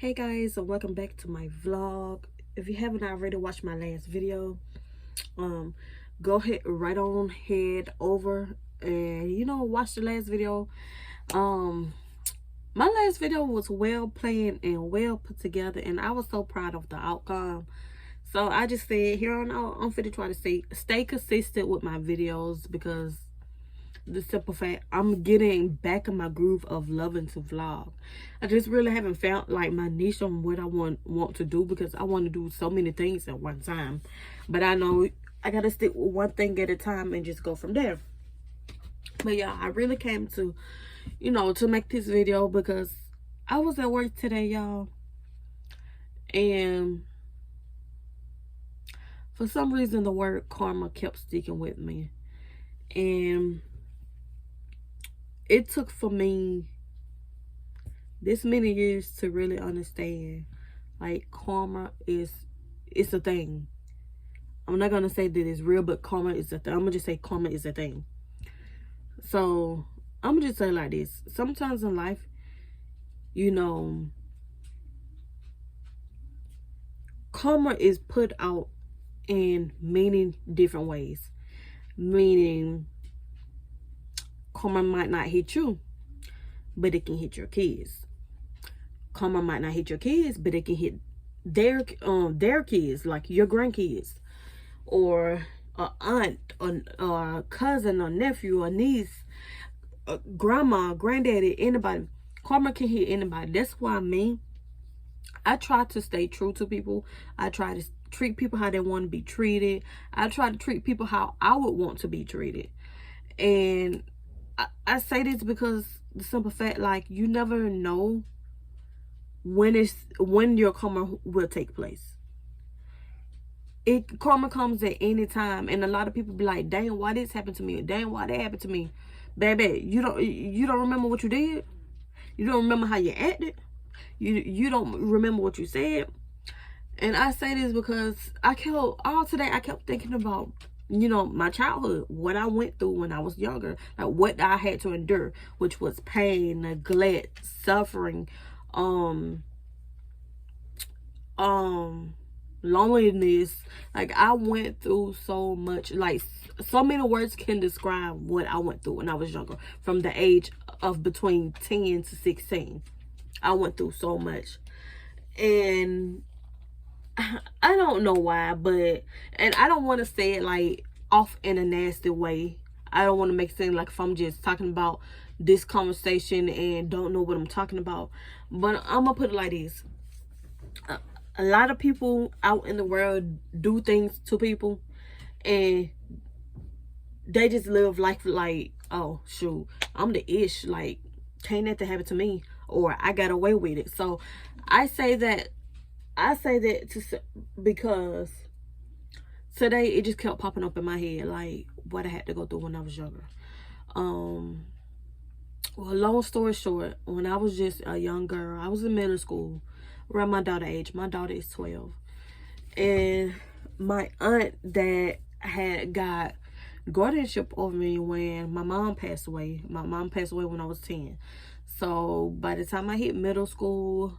Hey guys, and welcome back to my vlog. If you haven't already watched my last video, um go ahead right on head over and watch the last video. um my last video was well planned and well put together, and I was so proud of the outcome. So I just said here on out, I'm finna try to stay consistent with my videos, because the simple fact, I'm getting back in my groove of loving to vlog. I just really haven't found like my niche on what I want to do, because I want to do so many things at one time. But I know I gotta stick with one thing at a time and just go from there. But yeah, I really came to to make this video because I was at work today, y'all, and for some reason the word karma kept sticking with me. And it took for me this many years to really understand, like, karma it's a thing. I'm not gonna say that it's real, but karma is a thing. I'm gonna just say karma is a thing. So I'm gonna just say it like this: sometimes in life, karma is put out in many different ways. Meaning, karma might not hit you, but it can hit your kids. Karma might not hit your kids, but it can hit their kids, like your grandkids, or a aunt, or a cousin, or nephew, or niece, grandma, granddaddy, anybody. Karma can hit anybody. That's why I try to stay true to people. I try to treat people how they want to be treated. I try to treat people how I would want to be treated. And I say this because the simple fact, like, you never know when your karma will take place. Karma comes at any time, and a lot of people be like, dang, why this happened to me? Dang, why that happened to me? Baby, you don't remember what you did? You don't remember how you acted? You don't remember what you said? And I say this because I kept thinking about, my childhood, what I went through when I was younger, like what I had to endure, which was pain, neglect, suffering, loneliness. Like, I went through so much. Like, so many words can describe what I went through when I was younger, from the age of between 10 to 16. I went through so much, and I don't know why, and I don't want to say it like off in a nasty way. I don't want to make it seem like if I'm just talking about this conversation and don't know what I'm talking about. But I'm gonna put it like this: a lot of people out in the world do things to people, and they just live life like, oh shoot, I'm the ish, like, can't nothing happen to me, or I got away with it. So I say that because today it just kept popping up in my head, like what I had to go through when I was younger. Well, long story short, when I was just a young girl, I was in middle school, around my daughter age. My daughter is 12. And my aunt that had got guardianship over me when my mom passed away. My mom passed away when I was 10. So by the time I hit middle school,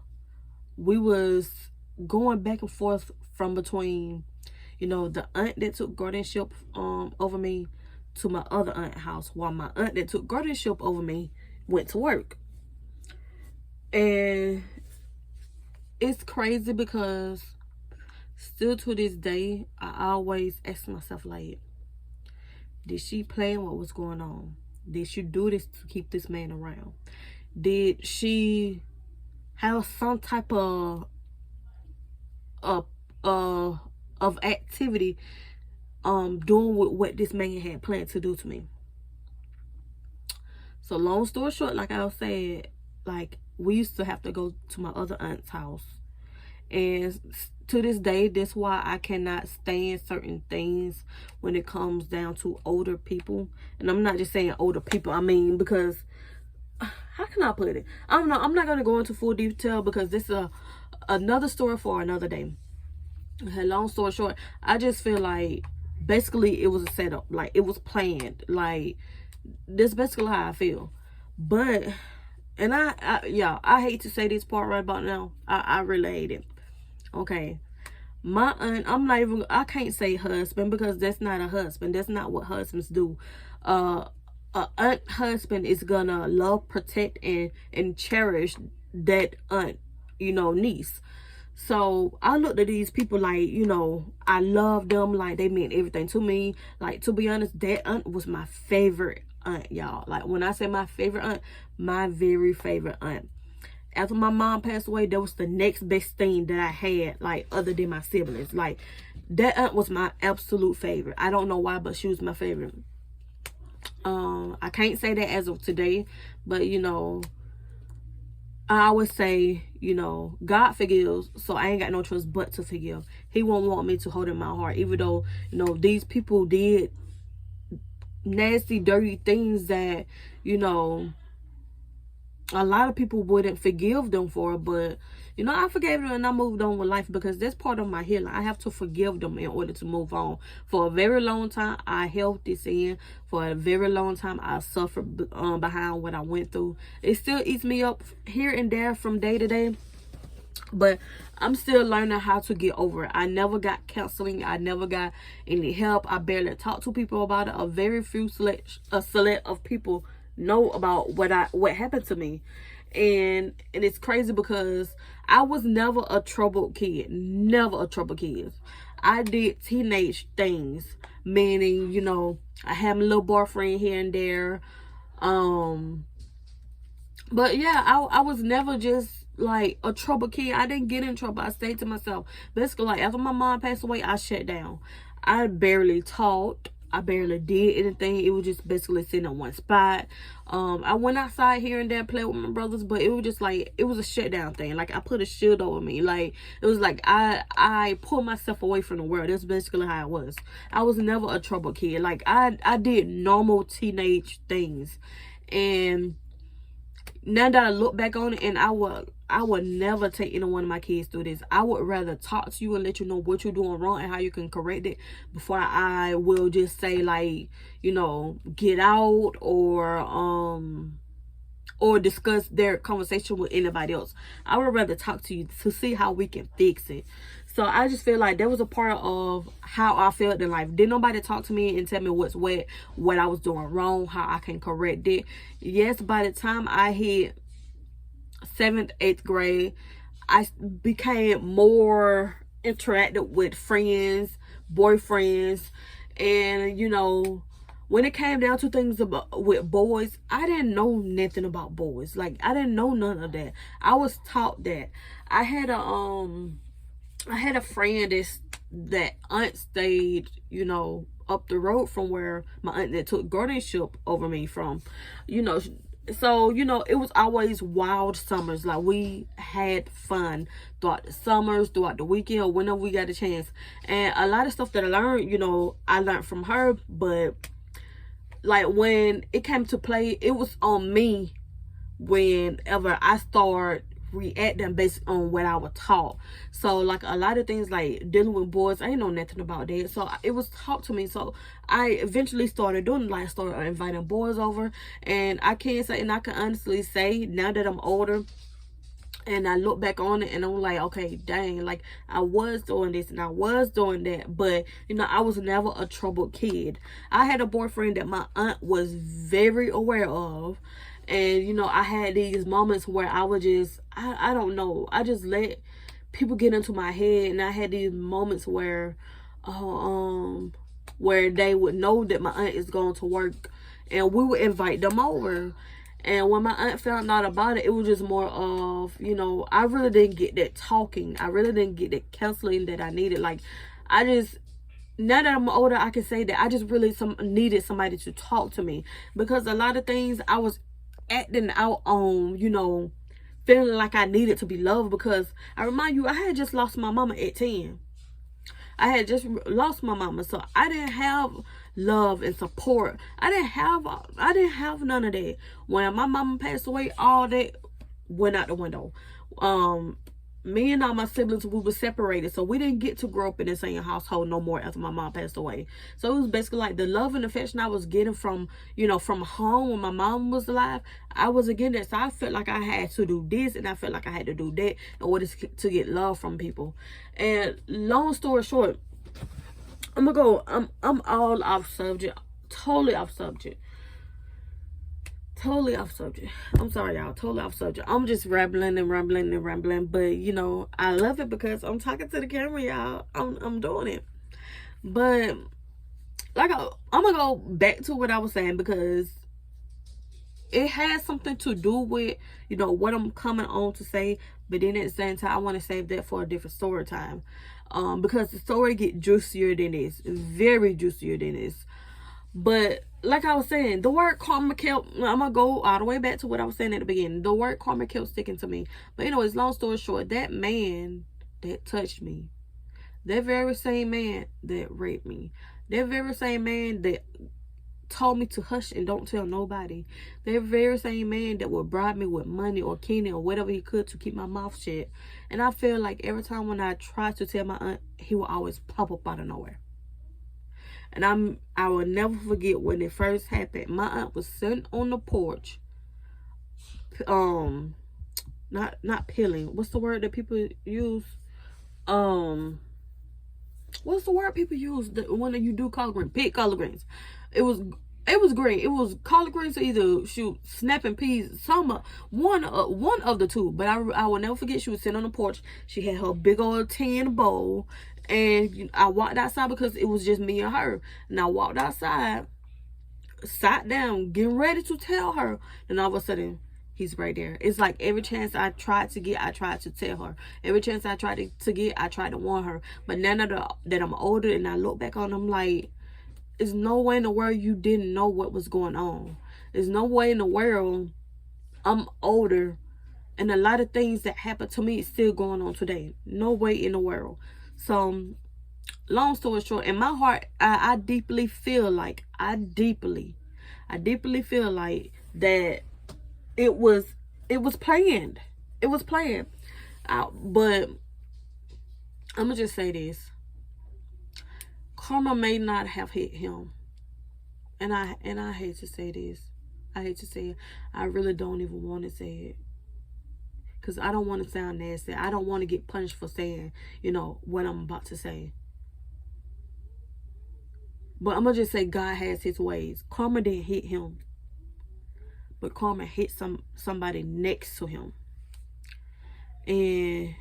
we was going back and forth from between, the aunt that took guardianship over me to my other aunt house, while my aunt that took guardianship over me went to work. And it's crazy because still to this day, I always ask myself, like, did she plan what was going on? Did she do this to keep this man around? Did she have some type of activity doing what this man had planned to do to me? So long story short, like I said, like, we used to have to go to my other aunt's house, and to this day, that's why I cannot stand certain things when it comes down to older people. And I'm not just saying older people, I mean, because how can I put it? I don't know. I'm not gonna go into full detail because this is another story for another day. Okay, long story short, I just feel like basically it was a setup, like it was planned. Like, that's basically how I feel. But And yeah, I hate to say this part right about now. I really hate it. Okay. My aunt, I can't say husband because that's not a husband. That's not what husbands do. A aunt husband is gonna love, protect, and cherish that aunt, niece. So I looked at these people like, I love them, like they meant everything to me. Like, to be honest, that aunt was my favorite aunt, y'all. Like, when I say my favorite aunt, my very favorite aunt. After my mom passed away, that was the next best thing that I had, like, other than my siblings. Like, that aunt was my absolute favorite. I don't know why, but she was my favorite. I can't say that as of today, but I always say, God forgives, so I ain't got no choice but to forgive. He won't want me to hold in my heart, even though, these people did nasty, dirty things that, a lot of people wouldn't forgive them for. But I forgave them and I moved on with life, because that's part of my healing. I have to forgive them in order to move on. For a very long time, I held this in. For a very long time, I suffered behind what I went through. It still eats me up here and there from day to day, but I'm still learning how to get over it. I never got counseling. I never got any help. I barely talk to people about it. A very few select of people know about what happened to me. And it's crazy because I was never a troubled kid. Never a troubled kid. I did teenage things, meaning, I had my little boyfriend here and there. But yeah, I was never just like a trouble kid. I didn't get in trouble. I stayed to myself. Basically, like, after my mom passed away, I shut down. I barely talked. I barely did anything. It was just basically sitting in one spot. I went outside here and there, played with my brothers, but it was just like, it was a shutdown thing. Like, I put a shield over me. Like, it was like I pulled myself away from the world. That's basically how it was. I was never a trouble kid. Like, I did normal teenage things. And now that I look back on it, and I would never take any one of my kids through this. I would rather talk to you and let you know what you're doing wrong and how you can correct it, before I will just say, like, get out or discuss their conversation with anybody else. I would rather talk to you to see how we can fix it. So I just feel like that was a part of how I felt in life. Didn't nobody talk to me and tell me what's what I was doing wrong, how I can correct it. Yes, by the time I hit 7th, 8th grade, I became more interactive with friends, boyfriends, and when it came down to things with boys, I didn't know nothing about boys. Like, I didn't know none of that. I was taught that. I had a friend that aunt stayed, up the road from where my aunt that took guardianship over me from, so, it was always wild summers. Like, we had fun throughout the summers, throughout the weekend, or whenever we got a chance. And a lot of stuff that I learned, I learned from her. But, like, when it came to play, it was on me whenever I started reacting based on what I was taught. So, like, a lot of things, like dealing with boys, I ain't know nothing about that. So it was taught to me. So I eventually started doing, like, started inviting boys over. And I can say, and I can honestly say, now that I'm older and I look back on it, and I'm like, okay, dang, like, I was doing this and I was doing that, but I was never a troubled kid. I had a boyfriend that my aunt was very aware of. And, I had these moments where I would just, I don't know, I just let people get into my head. And I had these moments where, where they would know that my aunt is going to work, and we would invite them over. And when my aunt found out about it, it was just more of, I really didn't get that talking. I really didn't get that counseling that I needed. Like, now that I'm older, I can say that I just really needed somebody to talk to me, because a lot of things I was acting out on, feeling like I needed to be loved. Because I remind you, I had just lost my mama at 10. I had just lost my mama, so I didn't have love and support. I didn't have none of that. When my mama passed away, all that went out the window. me and all my siblings, we were separated, so we didn't get to grow up in the same household no more after my mom passed away. So it was basically like the love and affection I was getting from, you know, from home when my mom was alive, I wasn't getting that. So I felt like I had to do this, and I felt like I had to do that in order to get love from people. And long story short, I'm all off subject, totally off subject. Totally off subject. I'm sorry, y'all. Totally off subject. I'm just rambling and rambling and rambling. But, you know, I love it because I'm talking to the camera, y'all. I'm doing it. But, like, I'm going to go back to what I was saying because it has something to do with, you know, what I'm coming on to say. But then at the same time, I want to save that for a different story time. Because the story get juicier than this. Very juicier than this. But like I was saying, the word karma kept, I'm going to go all the way back to what I was saying at the beginning. The word karma kept sticking to me. But anyways, long story short, that man that touched me, that very same man that raped me, that very same man that told me to hush and don't tell nobody, that very same man that would bribe me with money or candy or whatever he could to keep my mouth shut. And I feel like every time when I tried to tell my aunt, he would always pop up out of nowhere. And I will never forget when it first happened. My aunt was sitting on the porch, not peeling. What's the word that people use? What's the word people use when you do collard greens? Pick collard greens. It was green. It was collard greens or either snapping peas. One of the two. But I will never forget. She was sitting on the porch. She had her big old tin bowl. And I walked outside because it was just me and her. And I walked outside, sat down, getting ready to tell her. And all of a sudden, he's right there. It's like every chance I tried to get, I tried to tell her. Every chance I tried to get, I tried to warn her. But now that I'm older and I look back on them like, there's no way in the world you didn't know what was going on. There's no way in the world I'm older and a lot of things that happened to me is still going on today. No way in the world. So, long story short, in my heart, I deeply feel like, I deeply feel like that it was planned. It was planned. But I'm gonna just say this. Karma may not have hit him. And I hate to say this. I hate to say it. I really don't even want to say it. Because I don't want to sound nasty. I don't want to get punished for saying, you know, what I'm about to say. But I'm going to just say God has his ways. Karma didn't hit him. But karma hit somebody next to him. And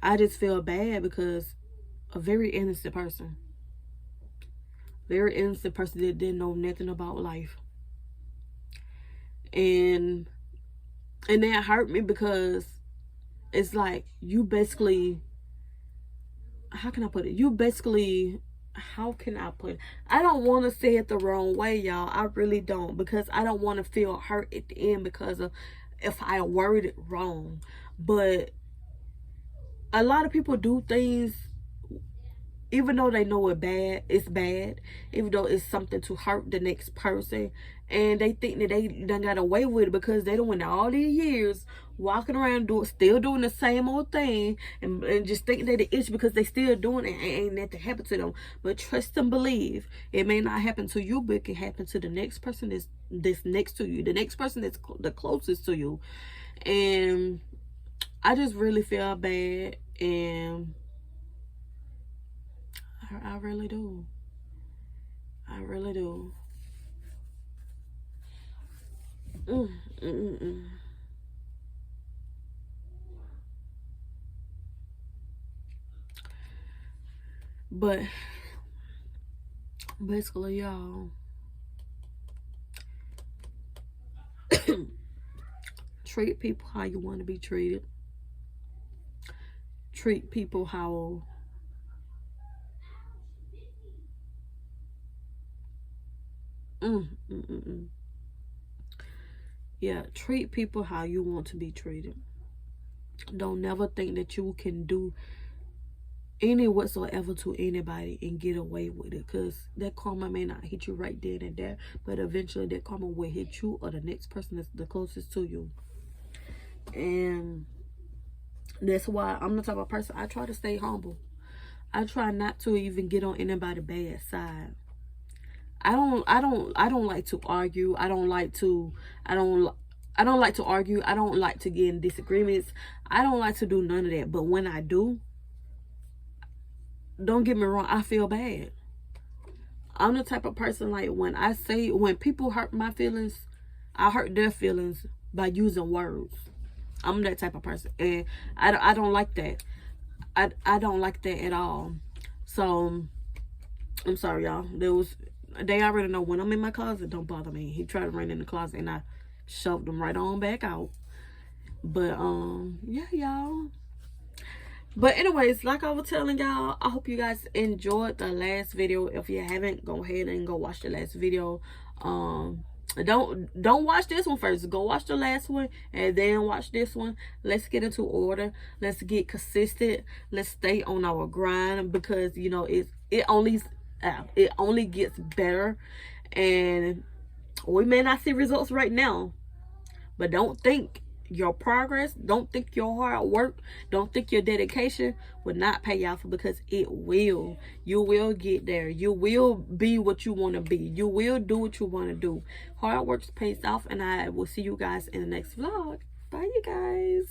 I just feel bad because a very innocent person. Very innocent person that didn't know nothing about life. And that hurt me because it's like you basically, how can I put it? I don't want to say it the wrong way, y'all. I really don't, because I don't want to feel hurt at the end because of if I worded it wrong. But a lot of people do things even though they know it's bad, even though it's something to hurt the next person, and they think that they done got away with it because they done went all these years walking around still doing the same old thing, and just thinking that it's because they still doing it and ain't nothing happen to them. But trust and believe, it may not happen to you, but it can happen to the next person that's next to you, the next person that's the closest to you. And I just really feel bad, and I really do. I really do. But basically, y'all, treat people how you want to be treated. Treat people how yeah, treat people how you want to be treated. Don't never think that you can do any whatsoever to anybody and get away with it, because that karma may not hit you right then and there, but eventually that karma will hit you or the next person that's the closest to you. And That's why I'm the type of person, I try to stay humble. I try not to even get on anybody's bad side. I don't like to argue. I don't like to argue. I don't like to get in disagreements. I don't like to do none of that. But when I do, don't get me wrong, I feel bad. I'm the type of person, like, when people hurt my feelings, I hurt their feelings by using words. I'm that type of person, and I don't like that. I don't like that at all. So I'm sorry, y'all. They already know when I'm in my closet, don't bother me. He tried to run in the closet and I shoved him right on back out. But yeah, y'all. But anyways, like I was telling y'all, I hope you guys enjoyed the last video. If you haven't, go ahead and go watch the last video. Don't watch this one first. Go watch the last one and then watch this one. Let's get into order. Let's get consistent. Let's stay on our grind, because you know it only gets better. And we may not see results right now, but don't think your progress, don't think your hard work, don't think your dedication will not pay off, because it will. You will get there. You will be what you want to be. You will do what you want to do. Hard work pays off, and I will see you guys in the next vlog. Bye, you guys.